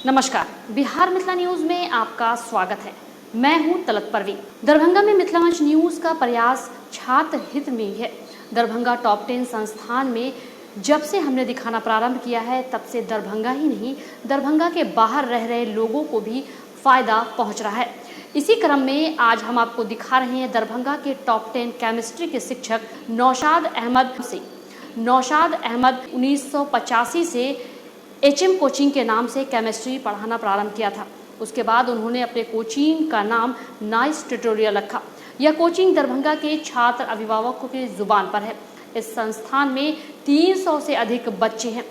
नमस्कार, बिहार मिथिला न्यूज में आपका स्वागत है। मैं हूं तलत परवीन। दरभंगा में मिथिला मंच न्यूज का प्रयास छात्र हित में ही है। दरभंगा टॉप 10 संस्थान में जब से हमने दिखाना प्रारंभ किया है, तब से दरभंगा ही नहीं, दरभंगा के बाहर रह रहे लोगों को भी फायदा पहुंच रहा है। इसी क्रम में आज हम आपको दिखा रहे हैं दरभंगा के टॉप 10 केमिस्ट्री के शिक्षक नौशाद अहमद से। नौशाद अहमद 1985 से HM कोचिंग के नाम से केमिस्ट्री पढ़ाना प्रारंभ किया था। उसके बाद उन्होंने अपने कोचिंग का नाम नाइस ट्यूटोरियल रखा। यह कोचिंग दरभंगा के छात्र अभिभावकों की जुबान पर है। इस संस्थान में 300 से अधिक बच्चे हैं।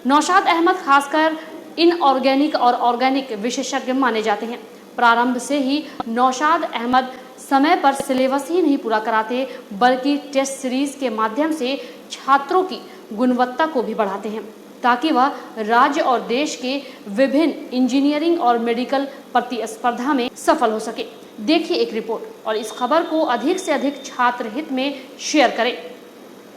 नौशाद अहमद खासकर इनऑर्गेनिक और ऑर्गेनिक विशेषज्ञ माने जाते हैं। प्रारंभ से ही नौशाद अहमद समय पर सिलेबस ही नहीं पूरा कराते, बल्कि टेस्ट सीरीज के माध्यम से छात्रों की गुणवत्ता को भी बढ़ाते हैं, ताकि वह राज्य और देश के विभिन्न इंजीनियरिंग और मेडिकल प्रतिस्पर्धा में सफल हो सके। देखिए एक रिपोर्ट और इस खबर को अधिक से अधिक छात्र हित में शेयर करें।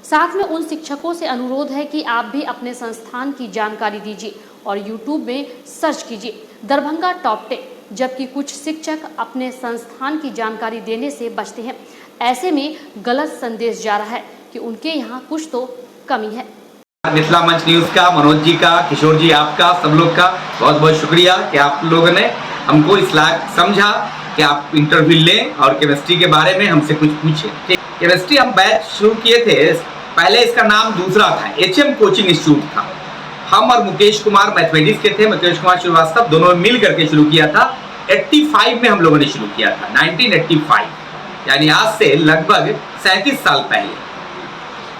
साथ में उन शिक्षकों से अनुरोध है कि आप भी अपने संस्थान की जानकारी दीजिए और YouTube में सर्च कीजिए दरभंगा टॉप 10, जबकि कुछ शिक्षक अपने संस्थान की जानकारी देने से बचते हैं। ऐसे में गलत संदेश जा रहा है कि उनके यहाँ कुछ तो कमी है। मिथिला मंच न्यूज का, मनोज जी का, किशोर जी आपका, सब लोग का बहुत बहुत शुक्रिया कि आप लोगों ने हमको इस लायक समझा कि आप इंटरव्यू लें और केमिस्ट्री के बारे में हमसे कुछ पूछें। केमिस्ट्री हम बैच शुरू किए थे, पहले इसका नाम दूसरा था, HM कोचिंग इंस्टीट्यूट था। हम और मुकेश कुमार मैथमेटिक्स के थे, मुकेश कुमार श्रीवास्तव, दोनों मिल करके शुरू किया था। 85 में हम लोगों ने शुरू किया था, 1985, यानी आज से लगभग 37 साल पहले।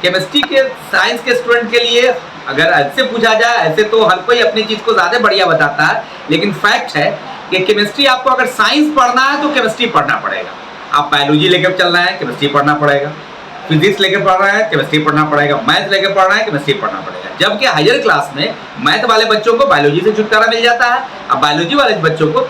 केमिस्ट्री के साइंस के स्टूडेंट के लिए अगर ऐसे पूछा जाए, ऐसे तो हर कोई अपनी चीज को ज्यादा बढ़िया बताता है, लेकिन फैक्ट है कि केमिस्ट्री आपको अगर साइंस पढ़ना है तो केमिस्ट्री पढ़ना पड़ेगा। आप बायोलॉजी लेकर चल रहे हैं, केमिस्ट्री पढ़ना पड़ेगा। फिजिक्स लेकर पढ़ रहे हैं, केमिस्ट्री पढ़ना पड़ेगा। मैथ लेकर पढ़ रहे हैं, केमिस्ट्री पढ़ना पड़ेगा। जबकि हायर क्लास में मैथ वाले बच्चों को बायोलॉजी से छुटकारा मिल जाता है, अब बायोलॉजी वाले बच्चों को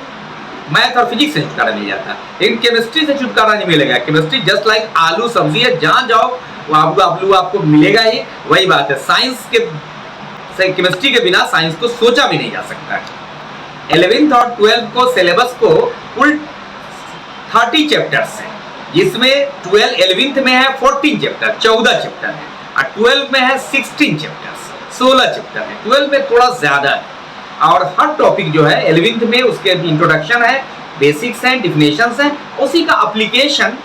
मैथ और फिजिक्स से छुटकारा मिल जाता है, लेकिन केमिस्ट्री से छुटकारा नहीं मिलेगा। केमिस्ट्री जस्ट लाइक आलू सब्जी है, जहाँ जाओ आपको मिलेगा ही। वही बात है, साइंस के केमिस्ट्री के बिना साइंस को सोचा भी नहीं जा सकता है। 11th और 12th को सिलेबस को कुल 30 चैप्टर्स हैं, जिसमें 11th में है 14 चैप्टर, 14 चैप्टर है, और 12th में है 16 चैप्टर्स, 16 चैप्टर है। 12th में थोड़ा ज्यादा है, और हर टॉपिक जो है 11th में उसके इंट्रोडक्शन है, बेसिक्स हैं, डिफिनेशंस हैं, उसी का एप्लीकेशन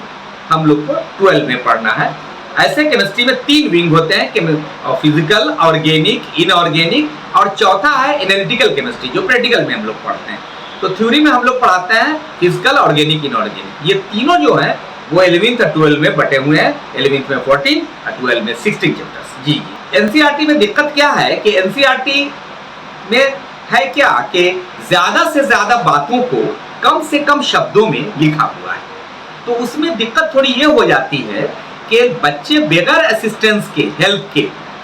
हम लोग को 12 में पढ़ना है। ऐसे केमिस्ट्री में 3 विंग होते हैं, फिजिकल, ऑर्गेनिक, इनऑर्गेनिक, और चौथा है एनालिटिकल केमिस्ट्री, जो प्रैक्टिकल में हम लोग पढ़ते हैं। तो थ्योरी में हम लोग पढ़ाते हैं फिजिकल, ऑर्गेनिक, इनऑर्गेनिक। ये तीनों जो है वो 11th और 12 में बटे हुए हैं, 11th में 14 और 12 में 16 चैप्टर्स। जी NCERT में दिक्कत क्या है कि NCERT में है क्या कि ज्यादा से ज्यादा बातों को कम से कम शब्दों में लिखा हुआ है। तो उसमें दिक्कत थोड़ी ये हो जाती है कि बच्चे बगैर असिस्टेंस के, हेल्प के,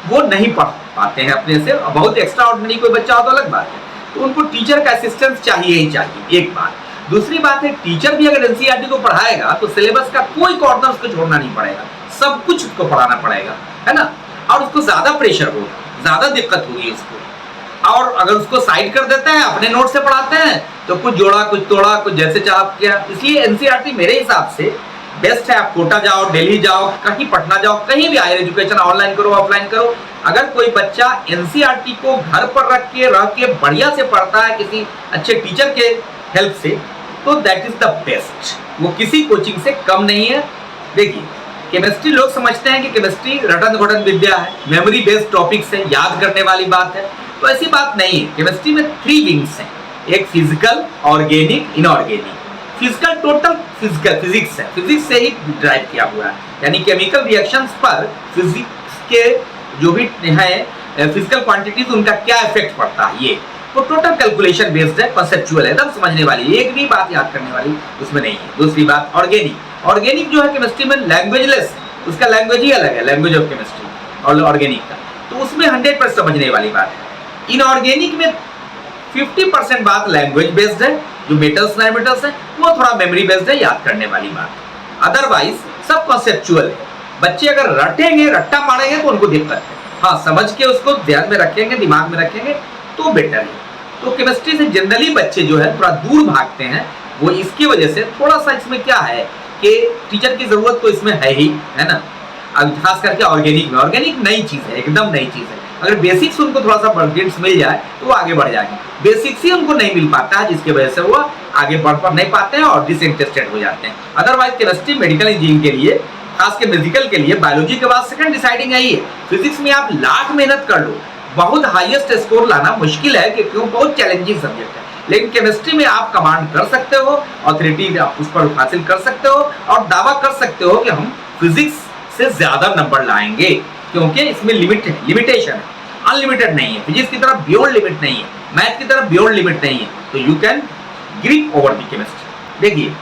वो नहीं पढ़ पाते हैं अपने से। बहुत एक्स्ट्रा ऑर्डिनरी कोई बच्चा हो तो अलग बात है, तो उनको टीचर का असिस्टेंस चाहिए ही चाहिए, एक बात। दूसरी बात है, टीचर भी अगर NCERT को पढ़ाएगा तो सिलेबस का कोई कॉर्नर उसको छोड़ना नहीं पड़ेगा, सब कुछ उसको पढ़ाना पड़ेगा, है ना। और उसको ज्यादा प्रेशर होगा, ज्यादा दिक्कत होगी उसको। और अगर उसको साइड कर देते हैं, अपने नोट से पढ़ाते हैं, तो कुछ जोड़ा कुछ तोड़ा, कुछ जैसे चाह किया। इसलिए NCERT मेरे हिसाब से बेस्ट है। आप कोटा जाओ, दिल्ली जाओ, कहीं पटना जाओ, कहीं भी हायर एजुकेशन ऑनलाइन करो, ऑफलाइन करो। अगर कोई बच्चा NCERT को घर पर रह के बढ़िया से पढ़ता है किसी अच्छे टीचर के हेल्प से, तो दैट इज द बेस्ट। वो किसी कोचिंग से कम नहीं है। देखिए, केमिस्ट्री लोग समझते हैं कि केमिस्ट्री रटन घटन विद्या है, मेमोरी बेस्ड टॉपिक्स है, याद करने वाली बात है, तो ऐसी बात नहीं है। केमिस्ट्री में 3 विंग्स हैं, एक physical, organic, inorganic. Physical total physics है, फिजिक्स से ही ड्राइव किया हुआ है, यानी केमिकल रिएक्शंस पर फिजिक्स के जो भी है फिजिकल क्वांटिटीज, उनका क्या इफेक्ट पड़ता है, ये तो टोटल कैलकुलेशन बेस्ड है, कंसेप्चुअल है, एकदम समझने वाली, एक भी बात याद करने वाली उसमें नहीं है। दूसरी बात, ऑर्गेनिक जो है केमिस्ट्री में लैंग्वेजलेस, उसका लैंग्वेज ही अलग है, लैंग्वेज ऑफ केमिस्ट्री और ऑर्गेनिक का, तो उसमें 100% समझने वाली बात है। इनऑर्गेनिक में 50% बात लैंग्वेज बेस्ड है, जो मेटल्स नॉन मेटल्स है वो थोड़ा मेमोरी बेस्ड है, याद करने वाली बात। अदरवाइज सब कॉन्सेप्चुअल है। बच्चे अगर रटेंगे, रट्टा मारेंगे तो उनको दिक्कत है। हाँ, समझ के उसको ध्यान में रखेंगे, दिमाग में रखेंगे तो बेटर है। तो केमिस्ट्री से जनरली बच्चे जो है थोड़ा दूर भागते हैं। वो इसकी वजह से थोड़ा सा इसमें क्या है कि टीचर की जरूरत तो इसमें है ही, है ना। अब खास करके ऑर्गेनिक में, ऑर्गेनिक नई चीज है, एकदम नई चीज है। अगर बेसिक्स उनको थोड़ा सा बर्गेट्स मिल जाए तो वो आगे बढ़ जाएंगे। बेसिक्स ही उनको नहीं मिल पाता है, जिसकी वजह से वो आगे बढ़ नहीं पाते हैं और डिसइंटरेस्टेड हो जाते हैं। अदरवाइज केमिस्ट्री मेडिकल इंजीनियरिंग के लिए, खास के फिजिकल के लिए, बायोलॉजी के बाद सेकंड डिसाइडिंग यही है। फिजिक्स में आप लाख मेहनत कर लो, बहुत हाईएस्ट स्कोर लाना मुश्किल है, क्योंकि बहुत चैलेंजिंग सब्जेक्ट है। लेकिन केमिस्ट्री में आप कमांड कर सकते हो, ऑथोरिटी आप उस पर हासिल कर सकते हो और दावा कर सकते हो कि हम फिजिक्स से ज्यादा नंबर लाएंगे, क्योंकि इसमें लिमिटेशन है, अनलिमिटेड नहीं है। फिजिक्स की तरफ बियॉन्ड लिमिट नहीं है, मैथ की तरफ बियॉन्ड लिमिट नहीं है। तो you can grip over the chemistry. देखिए,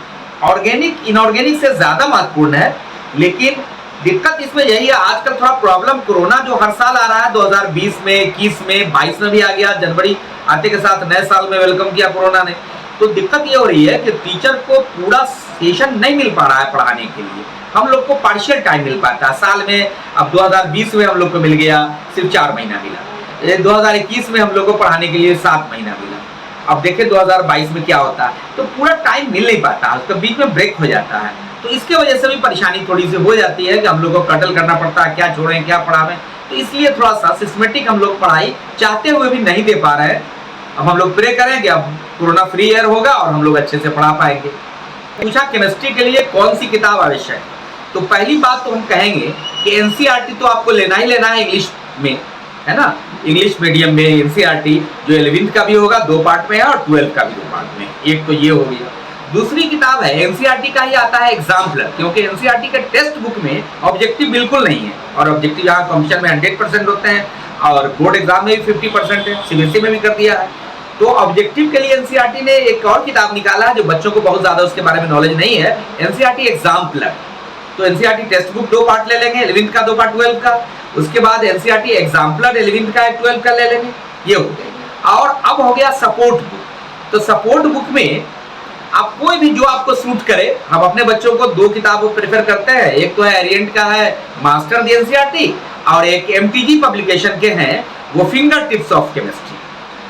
ऑर्गेनिक इनऑर्गेनिक से ज्यादा महत्वपूर्ण है, लेकिन दिक्कत इसमें यही है, आजकल थोड़ा प्रॉब्लम, कोरोना जो हर साल आ रहा है, 2020 में, 21 में, 22 में भी आ गया, जनवरी आते के साथ नए साल में वेलकम किया कोरोना ने। तो दिक्कत ये हो रही है कि टीचर को पूरा सेशन नहीं मिल पा रहा है पढ़ाने के लिए। हम लोग को पार्शियल टाइम मिल पाता है साल में। अब 2020 में हम लोग को मिल गया सिर्फ 4 महीना मिला, 2021 में हम लोग को पढ़ाने के लिए 7 महीना मिला। अब देखिए 2022 में क्या होता है, तो पूरा टाइम मिल नहीं पाता, उसका बीच में ब्रेक हो जाता है। तो इसके वजह से भी परेशानी थोड़ी सी हो जाती है कि हम लोग को कटल करना पड़ता है, क्या छोड़ें क्या पढ़ावें। तो इसलिए थोड़ा सा सिस्टमेटिक हम लोग पढ़ाई चाहते हुए भी नहीं दे पा रहे हैं। अब हम लोग प्रे करें कि अब कोरोना फ्री ईयर होगा और हम लोग अच्छे से पढ़ा पाएंगे। पूछा केमिस्ट्री के लिए कौन सी किताब आवश्यक है, तो पहली बात तो हम कहेंगे कि एनसीईआरटी तो आपको लेना ही लेना है इंग्लिश में, है ना। इंग्लिश मीडियम में एनसीईआरटी जो 11th का भी होगा 2 पार्ट में है और 12th का भी 2 पार्ट में। एक तो ये हो गया। दूसरी किताब है एनसीईआरटी का ही आता है एग्जाम्पलर, क्योंकि एनसीईआरटी के टेक्स्ट बुक में ऑब्जेक्टिव बिल्कुल नहीं है, और ऑब्जेक्टिव यहाँ कॉम्पिटिशन में 100% होते हैं और बोर्ड एग्जाम में भी 50% है, सीबीएसई में भी कर दिया है। तो ऑब्जेक्टिव के लिए एनसीईआरटी ने एक और किताब निकाला है जो बच्चों को बहुत ज्यादा उसके बारे में नॉलेज नहीं है, एनसीईआरटी एग्जाम्पलर। तो एनसीईआरटी टेक्स्ट बुक 2 पार्ट ले लेंगे, 11th का 2 पार्ट 12th का, उसके बाद एनसीईआरटी एग्जाम्पलर 11th का 12th का ले लेंगे, ये हो गया। और अब हो गया सपोर्ट बुक। तो सपोर्ट बुक में आप कोई भी जो आपको सूट करे, हम अपने बच्चों को 2 किताबों प्रेफर करते हैं, एक तो है एरिएंट का है मास्टर द एनसीईआरटी और एक एमटीजी पब्लिकेशन के हैं वो फिंगर टिप्स ऑफ केमिस्ट्री।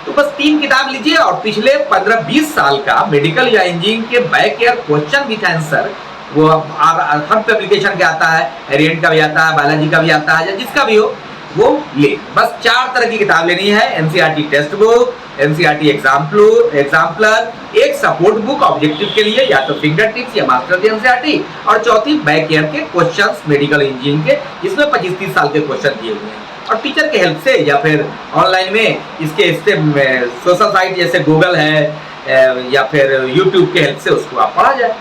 तो बस 3 किताब लीजिए और पिछले 15-20 साल का मेडिकल या इंजीनियरिंग के back year question with answer वो हर पब्लिकेशन के आता है, एरिएंट का भी आता है, बायोलॉजी का भी आता है, या जिसका भी हो वो ले। बस 4 तरह की किताब लेनी है, NCERT text book, NCERT exemplar, एक सपोर्ट बुक ऑब्जेक्टिव के लिए या तो फिंगर टिप्स या मास्टर द एनसीईआरटी, और चौथी बैक ईयर के क्वेश्चंस मेडिकल इंजीनियरिंग के, जिसमें 25-30 साल के क्वेश्चन दिए हुए हैं। और टीचर के हेल्प से या फिर ऑनलाइन में इसके सोशल साइट जैसे गूगल है या फिर यूट्यूब के हेल्प से उसको आप पढ़ा जाए।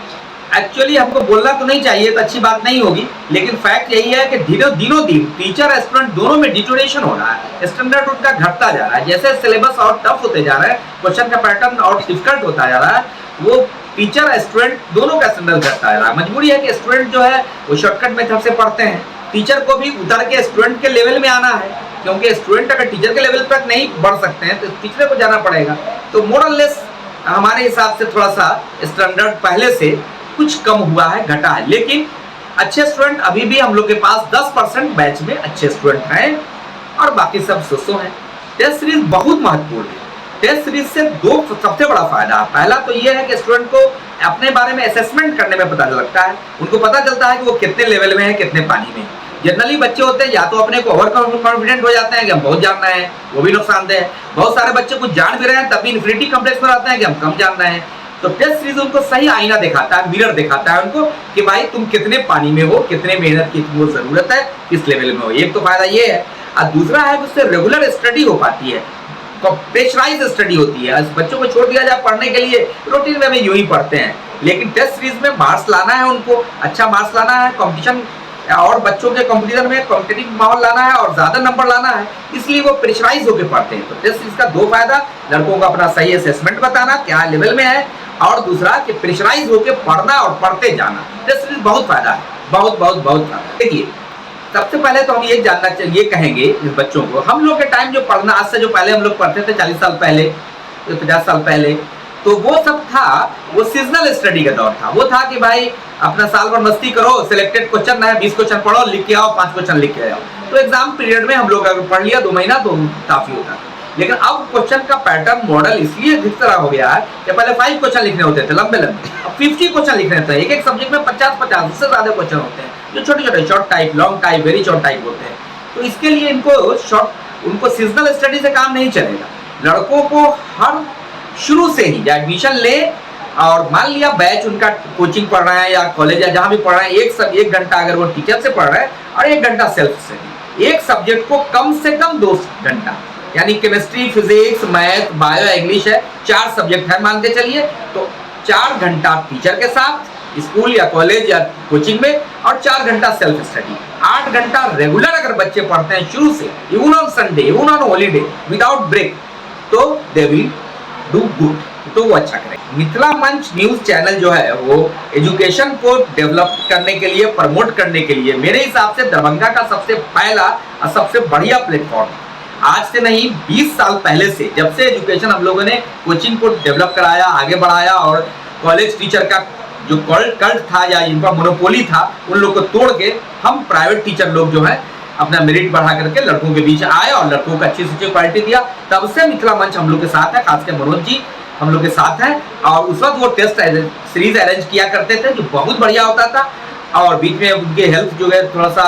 एक्चुअली हमको बोलना तो नहीं चाहिए, तो अच्छी बात नहीं होगी, लेकिन फैक्ट यही है कि दिनों दिन टीचर स्टूडेंट दोनों में डिटोरेशन हो रहा है, स्टैंडर्ड उनका घटता जा रहा है। जैसे सिलेबस और टफ होते जा रहा है, क्वेश्चन का पैटर्न और डिफिकल्ट होता जा रहा है, वो टीचर स्टूडेंट दोनों का स्टैंडर्ड घटता जा रहा है। मजबूरी है कि स्टूडेंट जो है वो शॉर्टकट मेथड से पढ़ते हैं, टीचर को भी उतर के स्टूडेंट के लेवल में आना है, क्योंकि स्टूडेंट अगर टीचर के लेवल तक नहीं बढ़ सकते हैं तो टीचर को जाना पड़ेगा। तो मोरलेस हमारे हिसाब से थोड़ा सा स्टैंडर्ड पहले से कुछ कम हुआ है, घटा है, लेकिन अच्छे स्टूडेंट अभी भी हम लोग के पास 10% बैच में अच्छे स्टूडेंट हैं और बाकी सब सो हैं। टेस्ट सीरीज बहुत महत्वपूर्ण है। टेस्ट सीरीज से 2 सबसे बड़ा फायदा, पहला तो ये है कि स्टूडेंट को अपने बारे में असेसमेंट करने में पता लगता है, उनको पता चलता है कि वो कितने लेवल में है, कितने पानी में है। जनरली बच्चे होते हैं या तो अपने को ओवर कॉन्फिडेंट हो जाते हैं कि हम बहुत जानना है, वो भी नुकसानदेह है। बहुत सारे बच्चे कुछ जान भी रहे हैं तब भी इन्फिनिटी कॉम्प्लेक्स में रहते हैं कि हम कम जान रहे हैं। तो टेस्ट सीरीज उनको सही आईना दिखाता है, मिरर दिखाता है उनको कि भाई तुम कितने पानी में हो, कितने मेहनत की तुमको जरूरत है, किस लेवल में हो। एक तो फायदा ये है, और दूसरा है कि उससे रेगुलर स्टडी हो पाती है, प्रेशराइज स्टडी होती है। बच्चों को छोड़ दिया जाए पढ़ने के लिए, रूटीन में यूं ही पढ़ते हैं, लेकिन टेस्ट सीरीज में मार्क्स लाना है, उनको अच्छा मार्क्स लाना है, कंपटीशन और बच्चों के कंपटीशन में कॉम्पिटिटिव माहौल लाना है और ज्यादा नंबर लाना है, इसलिए वो प्रेशराइज होकर पढ़ते हैं। तो टेस्ट सीरीज का 2 फायदा, लड़कों को अपना सही असेसमेंट बताना क्या लेवल में है, और दूसरा कि प्रेशराइज होकर पढ़ना और पढ़ते जाना। टेस्ट सीरीज बहुत फायदा है, बहुत बहुत बहुत फायदा। देखिए सबसे पहले तो हम ये जानना चाहिए, ये कहेंगे इस बच्चों को, हम लोग के टाइम जो पढ़ना, आज से जो पहले हम लोग पढ़ते थे 40 साल पहले, 50 साल पहले, तो वो सब था, वो सीजनल स्टडी का दौर था। वो था कि भाई अपना साल भर मस्ती करो, सिलेक्टेड क्वेश्चन है, 20 क्वेश्चन पढ़ो, लिख के आओ, 5 क्वेश्चन लिख के आओ। तो एग्जाम पीरियड में हम लोग अगर पढ़ लिया 2 महीना तो काफी होता था। लेकिन अब क्वेश्चन का पैटर्न मॉडल इसलिए इस तरह हो गया है कि पहले 5 क्वेश्चन लिखने होते थे लंबे लंबे, अब 50 क्वेश्चन लिखने होते हैं। एक एक सब्जेक्ट में 50-50 उससे ज्यादा क्वेश्चन होते हैं, जो छोटे छोटे short type, long type, very short type होते हैं। तो इसके लिए उनको सीजनल स्टडी से काम नहीं चलेगा। लड़कों को हर शुरू से ही एडमिशन ले, और मान लिया बैच उनका कोचिंग पढ़ रहा है या कॉलेज या जहाँ भी पढ़ रहे हैं, एक घंटा अगर वो टीचर से पढ़ रहे हैं और 1 घंटा सेल्फ से, एक सब्जेक्ट को कम से कम 2 घंटा, यानी chemistry, physics, math, bio, English है, 4 सब्जेक्ट है मान के चलिए, तो 4 घंटा टीचर के साथ स्कूल या कॉलेज या कोचिंग में, और 4 घंटा सेल्फ स्टडी। 8 घंटा रेगुलर अगर बच्चे पढ़ते हैं शुरू से, even on Sunday, even on holiday, without break, तो दे विल डू गुड, तो वो अच्छा करेंगे। मिथिला मंच न्यूज चैनल जो है वो एजुकेशन को डेवलप करने के लिए, प्रमोट करने के लिए मेरे हिसाब से दरभंगा का सबसे पहला और सबसे बढ़िया प्लेटफॉर्म है। आज से नहीं 20 साल पहले से, जब से एजुकेशन हम लोगों ने कोचिंग को डेवलप कराया, आगे बढ़ाया, और कॉलेज टीचर का जो कल्ट था या जिनका मोनोपोली था, उन लोग को तोड़ के हम प्राइवेट टीचर लोग जो है अपना मेरिट बढ़ा करके लड़कों के बीच आए और लड़कों को अच्छी से क्वालिटी दिया। तब से मिथिला मंच हम लोग के साथ है, खासकर मनोज जी हम लोग के साथ हैं। और उस वक्त वो टेस्ट सीरीज अरेंज किया करते थे जो बहुत बढ़िया होता था, और बीच में उनके हेल्थ जो है थोड़ा सा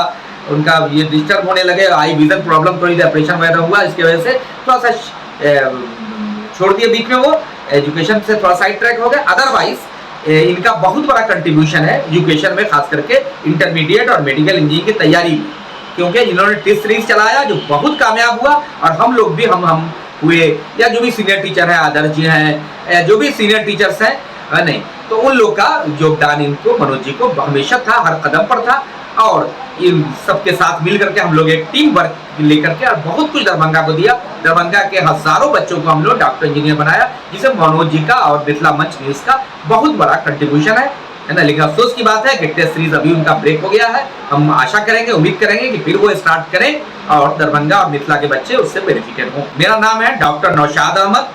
उनका ये डिस्टर्ब होने लगे, आई विजन प्रॉब्लम, थोड़ी ऑपरेशन वगैरह हुआ, इसकी वजह से थोड़ा सा छोड़ दिए बीच में, वो एजुकेशन से थोड़ा साइड ट्रैक हो गए। अदरवाइज इनका बहुत बड़ा कंट्रीब्यूशन है एजुकेशन में, खास करके इंटरमीडिएट और मेडिकल इंजीनियरिंग की तैयारी में, क्योंकि इन्होंने टेस्ट सीरीज चलाया जो बहुत कामयाब हुआ, और हम लोग भी हम हुए, या जो भी सीनियर टीचर हैं, आदर्श जी हैं, जो भी सीनियर टीचर्स हैं, नहीं तो उन लोग का योगदान इनको, मनोज जी को हमेशा था, हर कदम पर था। और इन सबके साथ मिल करके हम लोग एक टीम वर्क लेकर के और बहुत कुछ दरभंगा को दिया। दरभंगा के हजारों बच्चों को हम लोग डॉक्टर इंजीनियर बनाया, जिसे मनोज जी का और मिथिला मंच न्यूज का बहुत बड़ा कंट्रीब्यूशन है ना। लेकिन अफसोस की बात है कि टेस्ट सीरीज अभी उनका ब्रेक हो गया है। हम आशा करेंगे, उम्मीद करेंगे कि फिर वो स्टार्ट करें और दरभंगा और मिथिला के बच्चे उससे बेनिफिटेड हों। मेरा नाम है डॉक्टर नौशाद अहमद,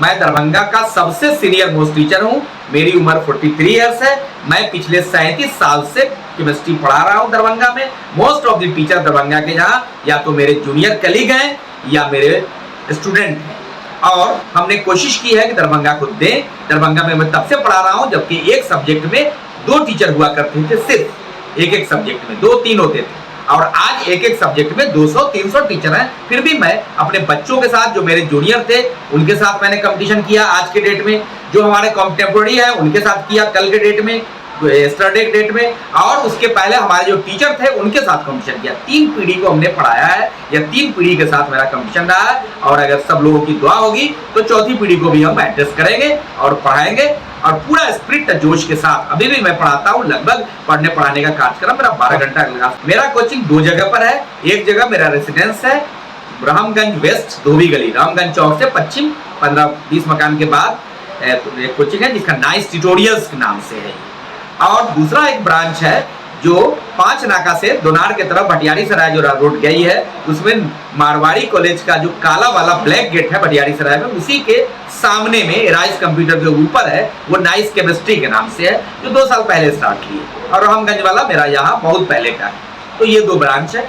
मैं दरभंगा का सबसे सीनियर मोस्ट टीचर हूँ। मेरी उम्र 43 ईयर्स है। मैं पिछले 37 साल से केमिस्ट्री पढ़ा रहा हूँ दरभंगा में। Most of the teacher Darbhanga के यहाँ या तो मेरे जूनियर कलीग हैं या मेरे स्टूडेंट हैं, और हमने कोशिश की है कि दरभंगा को दें। दरभंगा में मैं तब से पढ़ा रहा हूं जबकि एक सब्जेक्ट में 2 टीचर हुआ करते थे, सिर्फ एक सब्जेक्ट में 2-3 होते थे, और आज एक सब्जेक्ट में 200-300 टीचर हैं। फिर भी मैं अपने बच्चों के साथ, जो मेरे जूनियर थे उनके साथ मैंने कंपटीशन किया आज के डेट में, जो हमारे कॉन्टेम्पोररी है उनके साथ किया कल के डेट में, यस्टरडे डेट में, और उसके पहले हमारे जो टीचर थे उनके साथ कंपटीशन किया। 3 पीढ़ी को हमने पढ़ाया है, या 3 पीढ़ी के साथ मेरा कंपटीशन रहा है, और अगर सब लोगों की दुआ होगी तो 4थी पीढ़ी को भी हम एडजस्ट करेंगे और पढ़ाएंगे, और पूरा स्पिरिट जोश के साथ। अभी भी मैं पढ़ाता हूँ, लगभग पढ़ने पढ़ाने का कार्यक्रम मेरा 12 घंटा लगा। मेरा कोचिंग 2 जगह पर है। एक जगह मेरा रेसिडेंस है रामगंज वेस्ट, धोबी गली, रामगंज चौक से पश्चिम 15-20 मकान के बाद एक कोचिंग है जिसका नाइस ट्यूटोरियल्स के नाम से है। और दूसरा एक ब्रांच है जो 5 नाका से दोनार के तरफ भटियारी सराय जो रोड गई है, उसमें मारवाड़ी कॉलेज का जो काला वाला ब्लैक गेट है भटियारी सराय में, उसी के सामने में राइस कंप्यूटर के ऊपर है, वो नाइस केमिस्ट्री के नाम से है, जो 2 साल पहले स्टार्ट की है। और रामगंज वाला मेरा यहाँ बहुत पहले का है। तो ये 2 ब्रांच है।